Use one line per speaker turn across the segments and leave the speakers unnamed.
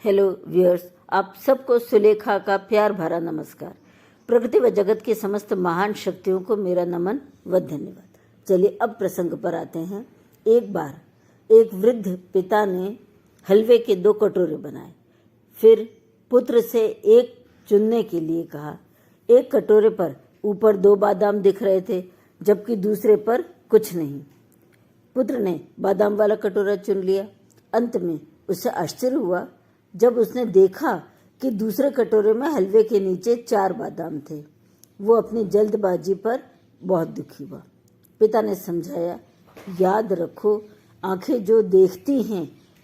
Hello viewers, आप सबको सुलेखा का प्यार भरा नमस्कार। प्रकृति व जगत की समस्त महान शक्तियों को मेरा नमन व धन्यवाद। चलिए अब प्रसंग पर आते हैं। एक बार एक वृद्ध पिता ने हलवे के 2 कटोरे बनाए। फिर पुत्र से एक चुनने के लिए कहा। एक कटोरे पर ऊपर 2 बादाम दिख रहे थे, जबकि दूसरे पर कुछ नहीं। पुत्र ने बादाम वाला कटोरा चुन लिया। अंत में उसे आश्चर्य हुआ जब उसने देखा कि दूसरे कटोरे में हलवे के नीचे 4 बादाम थे। वो अपनी जल्दबाजी पर बहुत दुखी हुआ। पिता ने समझाया, याद रखो, आंखें जो देखती हैं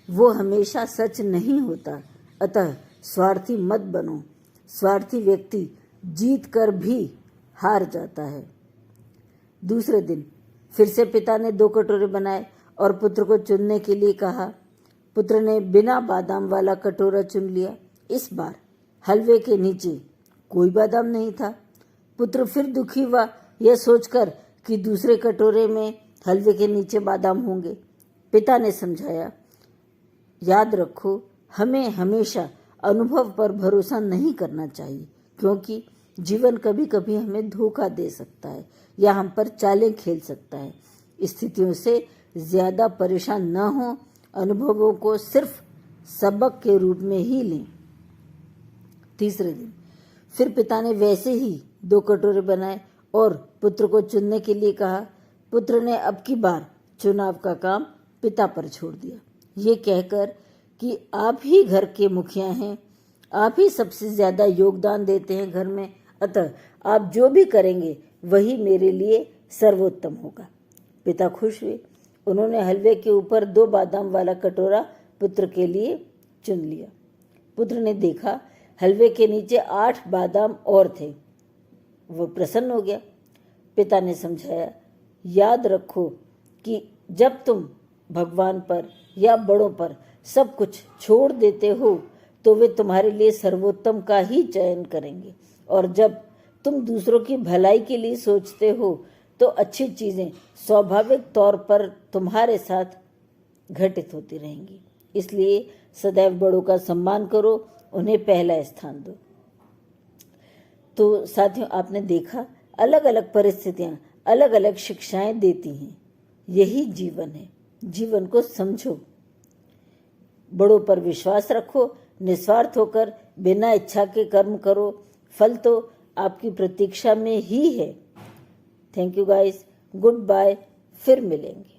वो हमेशा सच नहीं होता, अतः स्वार्थी मत बनो। स्वार्थी व्यक्ति जीत कर भी हार जाता है। दूसरे दिन फिर से पिता ने 2 कटोरे बनाए और पुत्र को चुनने के लिए कहा। पुत्र ने बिना बादाम वाला कटोरा चुन लिया। इस बार हलवे के नीचे कोई बादाम नहीं था। पुत्र फिर दुखी हुआ यह सोचकर कि दूसरे कटोरे में हलवे के नीचे बादाम होंगे। पिता ने समझाया, याद रखो, हमें हमेशा अनुभव पर भरोसा नहीं करना चाहिए, क्योंकि जीवन कभी कभी हमें धोखा दे सकता है या हम पर चालें खेल सकता है। स्थितियों से ज्यादा परेशान न हो, अनुभवों को सिर्फ सबक के रूप में ही लें। तीसरे दिन फिर पिता ने वैसे ही 2 कटोरे बनाए और पुत्र को चुनने के लिए कहा। पुत्र ने अब की बार चुनाव का काम पिता पर छोड़ दिया, ये कहकर कि आप ही घर के मुखिया हैं, आप ही सबसे ज्यादा योगदान देते हैं घर में, अतः आप जो भी करेंगे वही मेरे लिए सर्वोत्तम होगा। पिता खुश हुए। उन्होंने हलवे के ऊपर 2 बादाम वाला कटोरा पुत्र के लिए चुन लिया। पुत्र ने देखा हलवे के नीचे 8 बादाम और थे। वो प्रसन्न हो गया। पिता ने समझाया, याद रखो कि जब तुम भगवान पर या बड़ों पर सब कुछ छोड़ देते हो तो वे तुम्हारे लिए सर्वोत्तम का ही चयन करेंगे, और जब तुम दूसरों की भलाई के लिए सोचते हो तो अच्छी चीजें स्वाभाविक तौर पर तुम्हारे साथ घटित होती रहेंगी। इसलिए सदैव बड़ों का सम्मान करो, उन्हें पहला स्थान दो। तो साथियों, आपने देखा, अलग अलग परिस्थितियां अलग अलग शिक्षाएं देती हैं। यही जीवन है। जीवन को समझो, बड़ों पर विश्वास रखो, निस्वार्थ होकर बिना इच्छा के कर्म करो। फल तो आपकी प्रतीक्षा में ही है। Thank you guys, goodbye, फिर मिलेंगे।